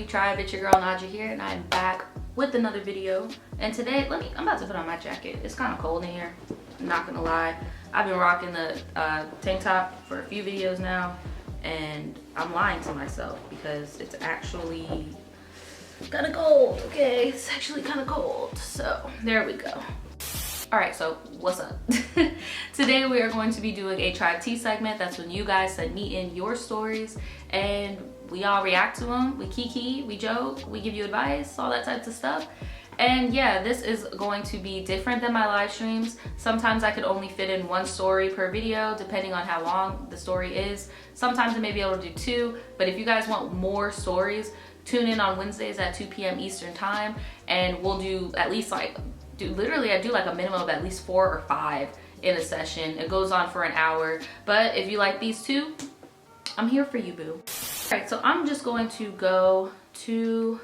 Big Tribe, it's your girl Naja here, and I'm back with another video. And today, I'm about to put on my jacket. It's kind of cold in here, I'm not gonna lie. I've been rocking the tank top for a few videos now, and I'm lying to myself because it's actually kind of cold, okay? It's actually kind of cold, so there we go. All right, so what's up? Today we are going to be doing a Tribe Tea segment. That's when you guys send me in your stories and we all react to them. We kiki, we joke, we give you advice, all that types of stuff. And yeah, this is going to be different than my live streams. Sometimes I could only fit in one story per video depending on how long the story is. Sometimes I may be able to do two, but if you guys want more stories, tune in on Wednesdays at 2 p.m. Eastern time, and we'll do at least I do like a minimum of at least 4 or 5 in a session. It goes on for an hour, but if you like these two, I'm here for you, boo. All right, so I'm just going to go to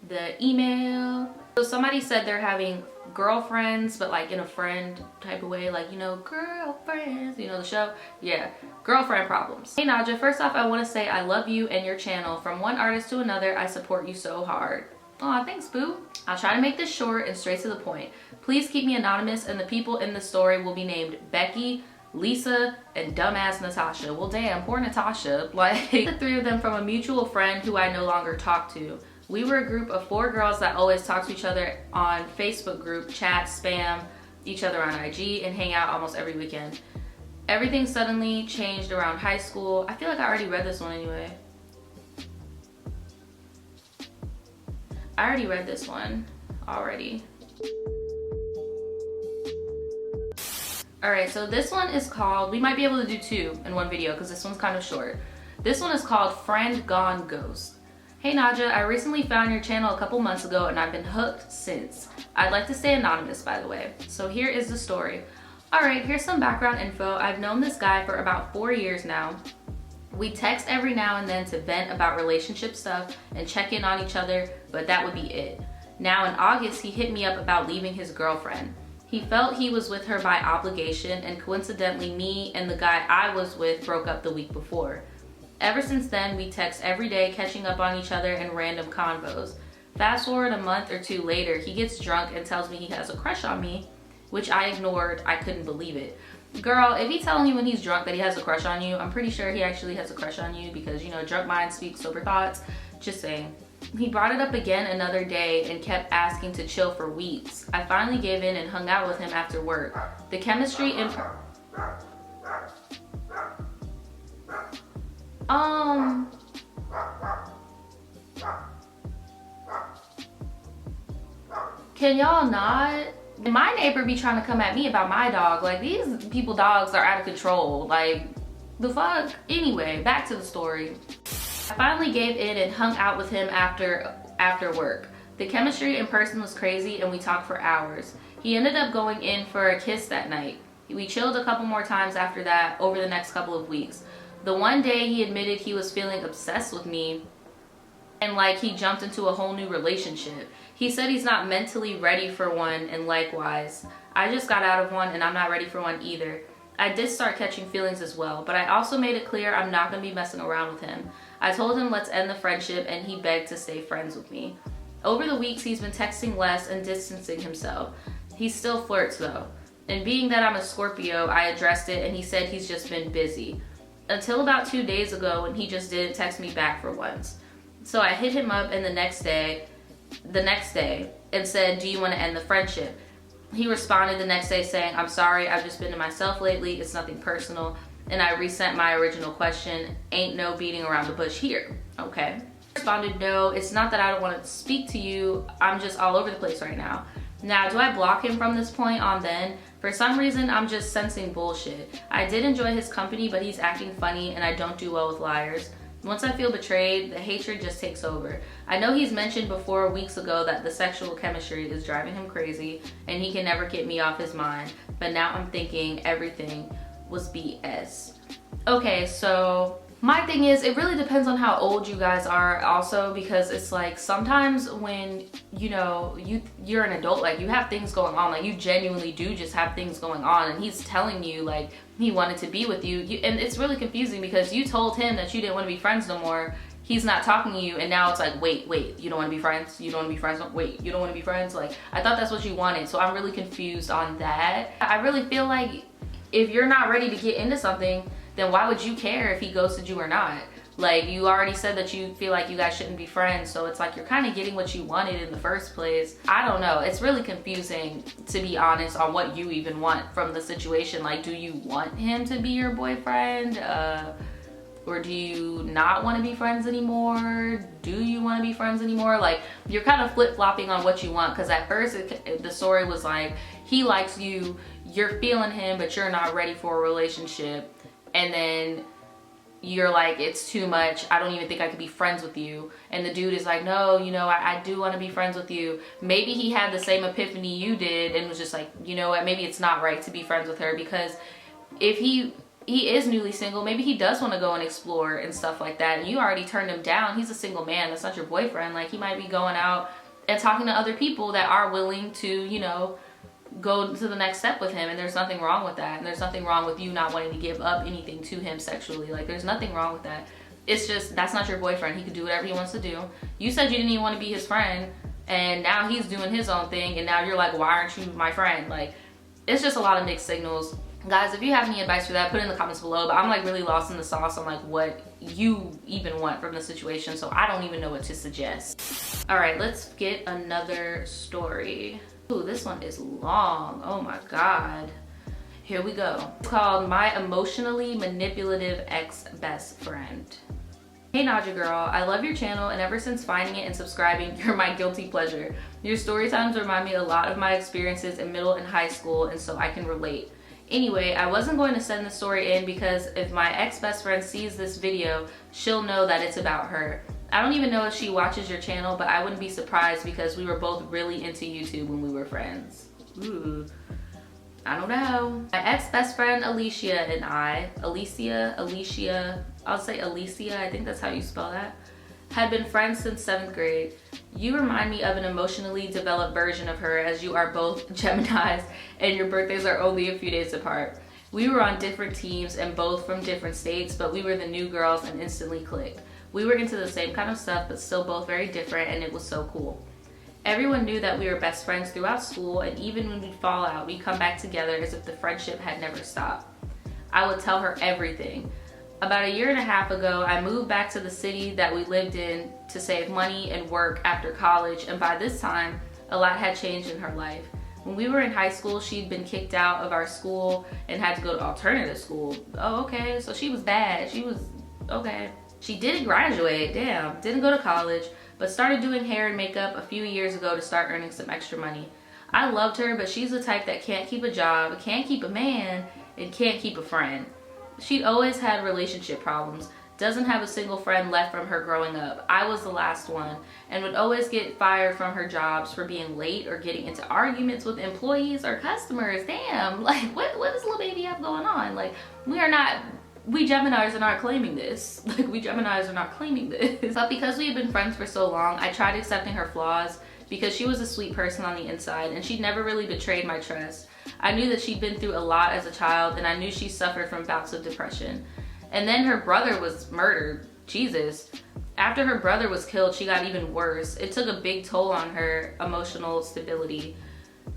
the email. So somebody said they're having girlfriends, but like in a friend type of way, like, you know, girlfriends, you know the show? Yeah, girlfriend problems. Hey Naja, first off, I want to say I love you and your channel. From one artist to another, I support you so hard. Aw, thanks, boo. I'll try to make this short and straight to the point. Please keep me anonymous, and the people in the story will be named Becky, Lisa, and dumbass Natasha. Well, damn, poor Natasha. Like, the 3 of them from a mutual friend who I no longer talk to. We were a group of 4 girls that always talk to each other on Facebook group, chat, spam each other on IG, and hang out almost every weekend. Everything suddenly changed around high school. I feel like I already read this one anyway. I already read this one already. All right, so this one is called, we might be able to do 2 in one video because this one's kind of short. This one is called Friend Gone Ghost. Hey Naja, I recently found your channel a couple months ago and I've been hooked since. I'd like to stay anonymous, by the way. So here is the story. All right, here's some background info. I've known this guy for about 4 years now. We text every now and then to vent about relationship stuff and check in on each other, but that would be it. Now in August, he hit me up about leaving his girlfriend. He felt he was with her by obligation, and coincidentally me and the guy I was with broke up the week before. Ever since then, we text every day, catching up on each other in random convos. Fast forward a month or 2 later, he gets drunk and tells me he has a crush on me, which I ignored. I couldn't believe it. Girl, if he's telling you when he's drunk that he has a crush on you, I'm pretty sure he actually has a crush on you because, you know, drunk minds speak sober thoughts. Just saying. He brought it up again another day and kept asking to chill for weeks. I finally gave in and hung out with him after work. The chemistry in... Can y'all not? My neighbor be trying to come at me about my dog. Like, these people dogs are out of control. Like, the fuck? Anyway, back to the story. I finally gave in and hung out with him after work. The chemistry in person was crazy and we talked for hours. He ended up going in for a kiss that night. We chilled a couple more times after that over the next couple of weeks. The one day he admitted he was feeling obsessed with me and like he jumped into a whole new relationship. He said he's not mentally ready for one, and likewise. I just got out of one and I'm not ready for one either. I did start catching feelings as well, but I also made it clear I'm not going to be messing around with him. I told him let's end the friendship and he begged to stay friends with me. Over the weeks he's been texting less and distancing himself. He still flirts though. And being that I'm a Scorpio, I addressed it and he said he's just been busy. Until about 2 days ago when he just didn't text me back for once. So I hit him up and the next day and said, do you want to end the friendship? He responded the next day saying, I'm sorry, I've just been to myself lately, it's nothing personal. And I resent my original question, ain't no beating around the bush here, okay? I responded, no, it's not that I don't want to speak to you, I'm just all over the place right now. Now, do I block him from this point on then? For some reason, I'm just sensing bullshit. I did enjoy his company, but he's acting funny and I don't do well with liars. Once I feel betrayed, the hatred just takes over. I know he's mentioned before weeks ago that the sexual chemistry is driving him crazy and he can never get me off his mind, but now I'm thinking everything was BS. Okay, so my thing is, it really depends on how old you guys are also, because it's like sometimes when, you know, you're an adult, like you have things going on, like you genuinely do just have things going on, and he's telling you like he wanted to be with you, and it's really confusing because you told him that you didn't want to be friends no more, he's not talking to you, and now it's like, wait, you don't want to be friends? You don't want to be friends? Wait, you don't want to be friends? Like, I thought that's what you wanted. So I'm really confused on that. I really feel like if you're not ready to get into something, then why would you care if he ghosted you or not? Like, you already said that you feel like you guys shouldn't be friends, so it's like you're kind of getting what you wanted in the first place. I don't know. It's really confusing, to be honest, on what you even want from the situation. Like, do you want him to be your boyfriend? Or do you not want to be friends anymore? Do you want to be friends anymore? Like, you're kind of flip-flopping on what you want, because at first the story was like, he likes you, you're feeling him, but you're not ready for a relationship. And then you're like, it's too much, I don't even think I could be friends with you. And the dude is like, no, you know, I do want to be friends with you. Maybe he had the same epiphany you did and was just like, you know what, maybe it's not right to be friends with her, because if he is newly single, maybe he does want to go and explore and stuff like that, and you already turned him down. He's a single man, that's not your boyfriend. Like, he might be going out and talking to other people that are willing to, you know, go to the next step with him, and there's nothing wrong with that. And there's nothing wrong with you not wanting to give up anything to him sexually. Like, there's nothing wrong with that. It's just, that's not your boyfriend. He could do whatever he wants to do. You said you didn't even want to be his friend, and now he's doing his own thing, and now you're like, why aren't you my friend? Like, it's just a lot of mixed signals. Guys, if you have any advice for that, put it in the comments below. But I'm like really lost in the sauce on like what you even want from the situation, so I don't even know what to suggest. All right, let's get another story. Ooh, this one is long. Oh my God. Here we go. It's called My Emotionally Manipulative Ex-Best Friend. Hey Naja girl, I love your channel, and ever since finding it and subscribing, you're my guilty pleasure. Your story times remind me a lot of my experiences in middle and high school, and so I can relate. Anyway, I wasn't going to send the story in because if my ex-best friend sees this video, she'll know that it's about her. I don't even know if she watches your channel, but I wouldn't be surprised because we were both really into YouTube when we were friends. Ooh, I don't know. My ex-best friend Alicia and I, Alicia, I'll say Alicia, I think that's how you spell that, had been friends since 7th grade. You remind me of an emotionally developed version of her, as you are both Geminis and your birthdays are only a few days apart. We were on different teams and both from different states, but we were the new girls and instantly clicked. We were into the same kind of stuff, but still both very different, and it was so cool. Everyone knew that we were best friends throughout school, and even when we'd fall out, we'd come back together as if the friendship had never stopped. I would tell her everything. About 1.5 years ago, I moved back to the city that we lived in to save money and work after college, and by this time, a lot had changed in her life. When we were in high school, she'd been kicked out of our school and had to go to alternative school. Oh, okay, so she was bad. She was, okay. She didn't graduate, damn, didn't go to college, but started doing hair and makeup a few years ago to start earning some extra money. I loved her, but she's the type that can't keep a job, can't keep a man, and can't keep a friend. She'd always had relationship problems, doesn't have a single friend left from her growing up. I was the last one, and would always get fired from her jobs for being late or getting into arguments with employees or customers. Damn, like what does little baby have going on? Like, we Geminis are not claiming this. Like, we Geminis are not claiming this. But because we had been friends for so long, I tried accepting her flaws because she was a sweet person on the inside and she'd never really betrayed my trust. I knew that she'd been through a lot as a child, and I knew she suffered from bouts of depression. And then her brother was murdered. Jesus. After her brother was killed, she got even worse. It took a big toll on her emotional stability.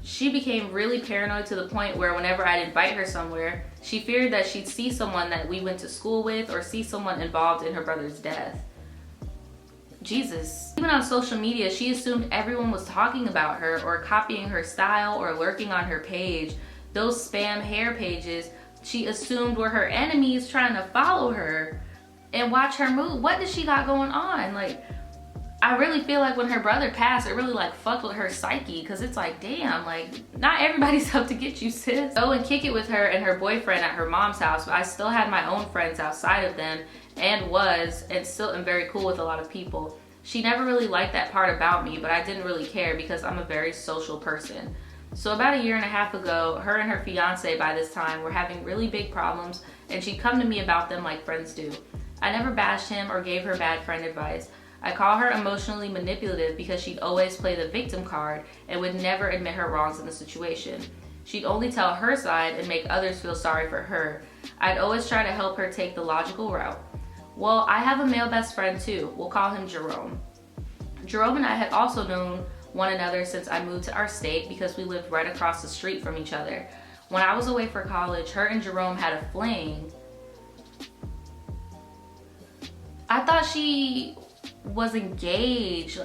She became really paranoid to the point where whenever I'd invite her somewhere, she feared that she'd see someone that we went to school with or see someone involved in her brother's death. Jesus. Even on social media, she assumed everyone was talking about her or copying her style or lurking on her page. Those spam hair pages, she assumed were her enemies trying to follow her and watch her move. What does she got going on? Like, I really feel like when her brother passed, it really like fucked with her psyche, because it's like, damn, like not everybody's out to get you, sis. Go and kick it with her and her boyfriend at her mom's house, but I still had my own friends outside of them and still am very cool with a lot of people. She never really liked that part about me, but I didn't really care because I'm a very social person. So about 1.5 years ago, her and her fiance by this time were having really big problems, and she'd come to me about them like friends do. I never bashed him or gave her bad friend advice. I call her emotionally manipulative because she'd always play the victim card and would never admit her wrongs in the situation. She'd only tell her side and make others feel sorry for her. I'd always try to help her take the logical route. Well, I have a male best friend too. We'll call him Jerome. Jerome and I had also known one another since I moved to our state because we lived right across the street from each other. When I was away for college, her and Jerome had a fling. I thought she was engaged.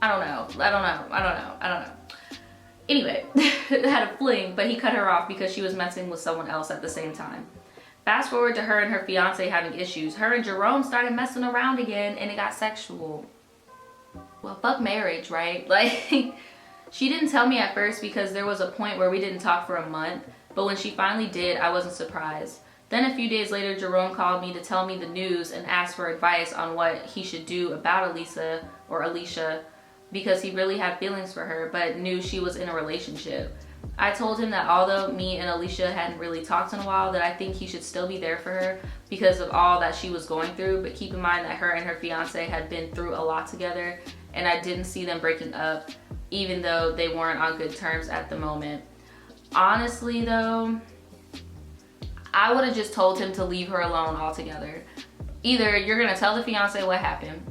I don't know. Anyway, had a fling, but he cut her off because she was messing with someone else at the same time. Fast forward to her and her fiance having issues. Her and Jerome started messing around again and it got sexual. Well, fuck marriage, right? Like, she didn't tell me at first because there was a point where we didn't talk for a month, but when she finally did, I wasn't surprised. Then a few days later, Jerome called me to tell me the news and asked for advice on what he should do about Alicia, because he really had feelings for her, but knew she was in a relationship. I told him that although me and Alicia hadn't really talked in a while, that I think he should still be there for her because of all that she was going through, but keep in mind that her and her fiance had been through a lot together, and I didn't see them breaking up, even though they weren't on good terms at the moment. Honestly though, I would have just told him to leave her alone altogether. Either you're gonna tell the fiance what happened,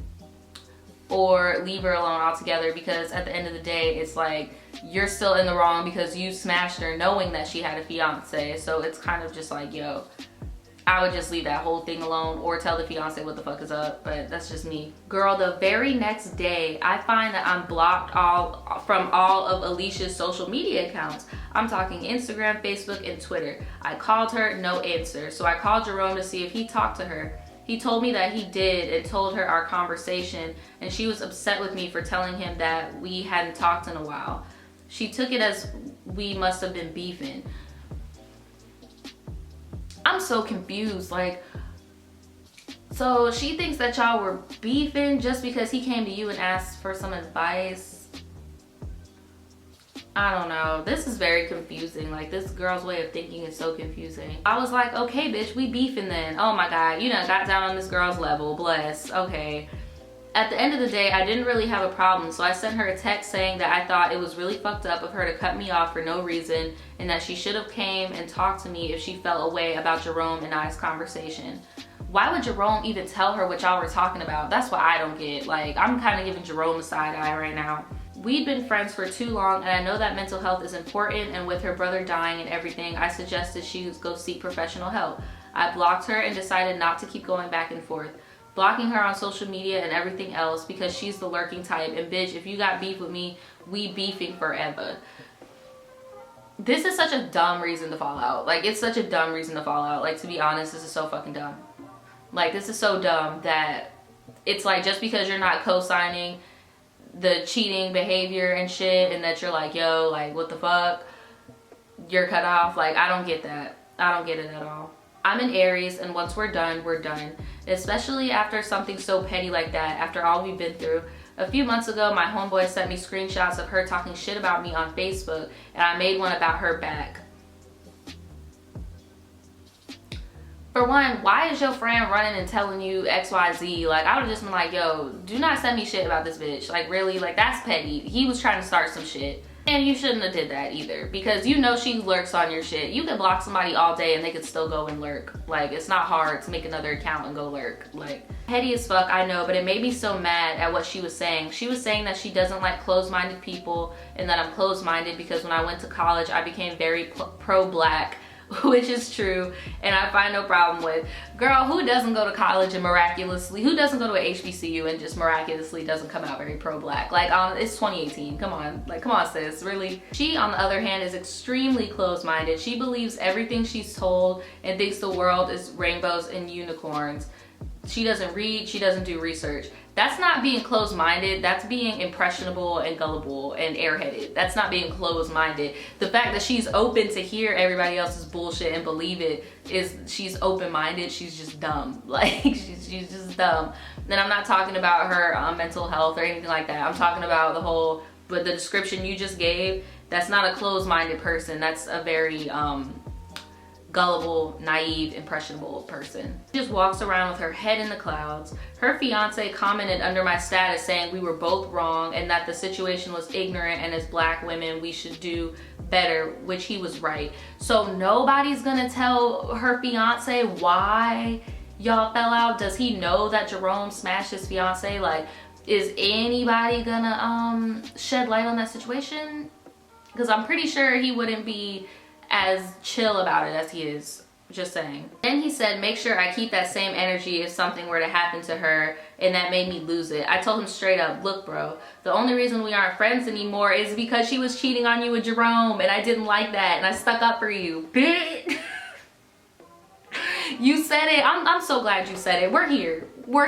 or leave her alone altogether, because at the end of the day, it's like you're still in the wrong because you smashed her knowing that she had a fiance. So it's kind of just like, yo, I would just leave that whole thing alone or tell the fiance what the fuck is up, but that's just me. Girl, the very next day, I find that I'm blocked from all of Alicia's social media accounts. I'm talking Instagram, Facebook, and Twitter. I called her, no answer. So I called Jerome to see if he talked to her. He told me that he did and told her our conversation, and she was upset with me for telling him that we hadn't talked in a while. She took it as we must have been beefing. I'm so confused, like, so she thinks that y'all were beefing just because he came to you and asked for some advice. I don't know, this is very confusing. Like, this girl's way of thinking is so confusing. I was like, okay bitch, we beefing then. Oh my God, you done got down on this girl's level, bless, okay. At the end of the day, I didn't really have a problem, so I sent her a text saying that I thought it was really fucked up of her to cut me off for no reason, and that she should have came and talked to me if she felt a way about Jerome and I's conversation. Why would Jerome even tell her what y'all were talking about? That's what I don't get. Like, I'm kind of giving Jerome a side eye right now. We'd been friends for too long, and I know that mental health is important, and with her brother dying and everything, I suggested she go seek professional help. I blocked her and decided not to keep going back and forth, blocking her on social media and everything else because she's the lurking type, and bitch, if you got beef with me, we beefing forever. This is such a dumb reason to fall out. Like, it's such a dumb reason to fall out. Like, to be honest, this is so fucking dumb. Like, this is so dumb that it's like, just because you're not co-signing the cheating behavior and shit, and that you're like, yo, like, what the fuck, you're cut off. Like, I don't get that. I don't get it at all. I'm an Aries, and once we're done, we're done. Especially after something so petty like that, after all we've been through. A few months ago, my homeboy sent me screenshots of her talking shit about me on Facebook, and I made one about her back. For one, why is your friend running and telling you XYZ? Like, I would've just been like, yo, do not send me shit about this bitch. Like, really? Like, that's petty. He was trying to start some shit. And you shouldn't have did that either, because you know she lurks on your shit. You could block somebody all day and they could still go and lurk. Like, it's not hard to make another account and go lurk. Like, petty as fuck, I know, but it made me so mad at what she was saying. She was saying that she doesn't like closed-minded people, and that I'm closed-minded because when I went to college, I became very pro-black, which is true, and I find no problem with. Girl, who doesn't go to college and miraculously, who doesn't go to a HBCU and just miraculously doesn't come out very pro-black? Like, it's 2018, come on. Like, come on sis, really? She, on the other hand, is extremely closed-minded. She believes everything she's told and thinks the world is rainbows and unicorns. She doesn't read, she doesn't do research. That's not being closed-minded, that's being impressionable and gullible and airheaded. That's not being closed-minded. The fact that she's open to hear everybody else's bullshit and believe it is she's open-minded, she's just dumb. Like, she's just dumb. And I'm not talking about her mental health or anything like that. I'm talking about but the description you just gave, that's not a closed-minded person. That's a very gullible, naive, impressionable person. She just walks around with her head in the clouds. Her fiance commented under my status saying we were both wrong and that the situation was ignorant, and as black women we should do better, which he was right. So nobody's gonna tell her fiance why y'all fell out? Does he know that Jerome smashed his fiance? Like, is anybody gonna shed light on that situation? Because I'm pretty sure he wouldn't be as chill about it as he is. Just saying. Then he said, make sure I keep that same energy if something were to happen to her, and that made me lose it. I told him straight up, look bro, the only reason we aren't friends anymore is because she was cheating on you with Jerome, and I didn't like that, and I stuck up for you, bitch. You said it. I'm so glad you said it. We're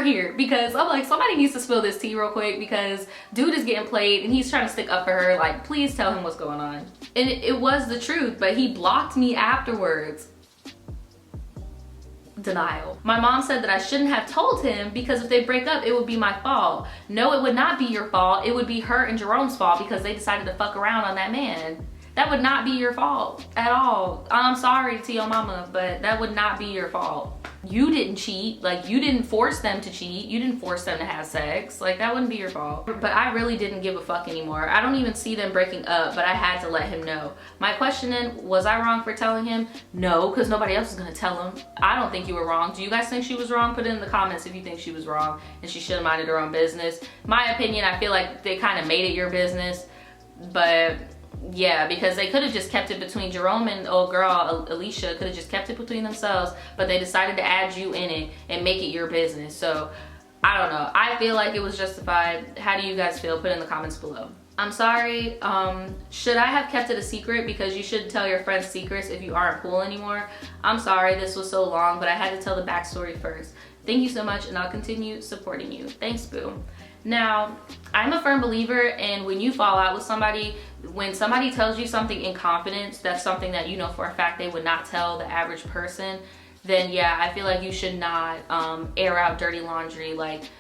here because I'm like, somebody needs to spill this tea real quick, because dude is getting played and he's trying to stick up for her. Like, please tell him what's going on. And it was the truth, but he blocked me afterwards. Denial. My mom said that I shouldn't have told him because if they break up, it would be my fault. No, it would not be your fault. It would be her and Jerome's fault because they decided to fuck around on that man. That would not be your fault at all. I'm sorry to your mama, but that would not be your fault. You didn't cheat. Like, you didn't force them to cheat. You didn't force them to have sex. Like, that wouldn't be your fault. But I really didn't give a fuck anymore. I don't even see them breaking up, but I had to let him know. My question then, was I wrong for telling him? No, because nobody else is gonna tell him. I don't think you were wrong. Do you guys think she was wrong? Put it in the comments if you think she was wrong and she should have minded her own business. My opinion, I feel like they kind of made it your business, but yeah, because they could have just kept it between Jerome and old girl Alicia, could have just kept it between themselves, but they decided to add you in it and make it your business. So I don't know, I feel like it was justified. How do you guys feel? Put it in the comments below. I'm sorry, should I have kept it a secret? Because you should tell your friends secrets if you aren't cool anymore. I'm sorry this was so long, but I had to tell the backstory first. Thank you so much, and I'll continue supporting you. Thanks, boo. Now, I'm a firm believer in when you fall out with somebody, when somebody tells you something in confidence, that's something that you know for a fact they would not tell the average person, then yeah, I feel like you should not air out dirty laundry. Like,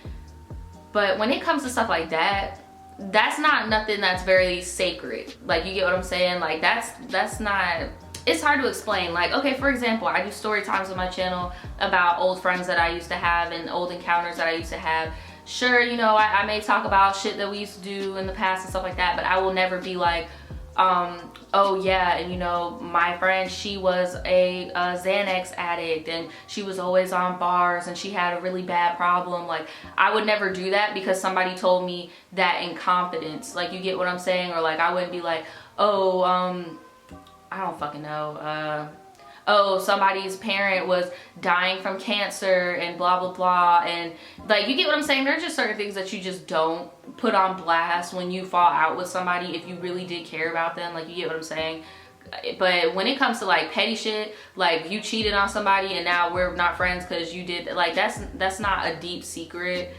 but when it comes to stuff like that, that's not nothing that's very sacred. Like, you get what I'm saying? Like, that's not, it's hard to explain. Like, okay, for example, I do story times on my channel about old friends that I used to have and old encounters that I used to have. Sure, you know, I may talk about shit that we used to do in the past and stuff like that, but I will never be like, oh yeah, and you know, my friend, she was a Xanax addict and she was always on bars and she had a really bad problem. Like, I would never do that because somebody told me that in confidence. Like, you get what I'm saying? Or like, I wouldn't be like, oh, I don't fucking know, oh, somebody's parent was dying from cancer and blah, blah, blah. And like, you get what I'm saying? There are just certain things that you just don't put on blast when you fall out with somebody if you really did care about them. Like, you get what I'm saying? But when it comes to like petty shit, like you cheated on somebody and now we're not friends because you did, like, that's not a deep secret.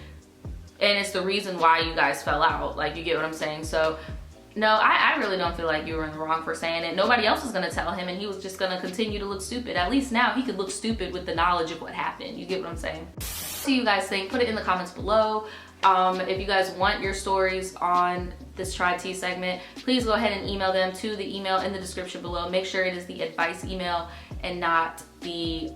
And it's the reason why you guys fell out. Like, you get what I'm saying? So no, I really don't feel like you were in the wrong for saying it. Nobody else was gonna tell him and he was just gonna continue to look stupid. At least now he could look stupid with the knowledge of what happened. You get what I'm saying? What do you guys think? Put it in the comments below. If you guys want your stories on this Tribe Tea segment, please go ahead and email them to the email in the description below. Make sure it is the advice email and not the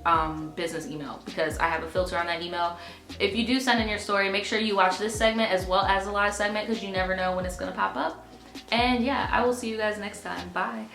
business email, because I have a filter on that email. If you do send in your story, make sure you watch this segment as well as the live segment, because you never know when it's gonna pop up. And yeah, I will see you guys next time. Bye.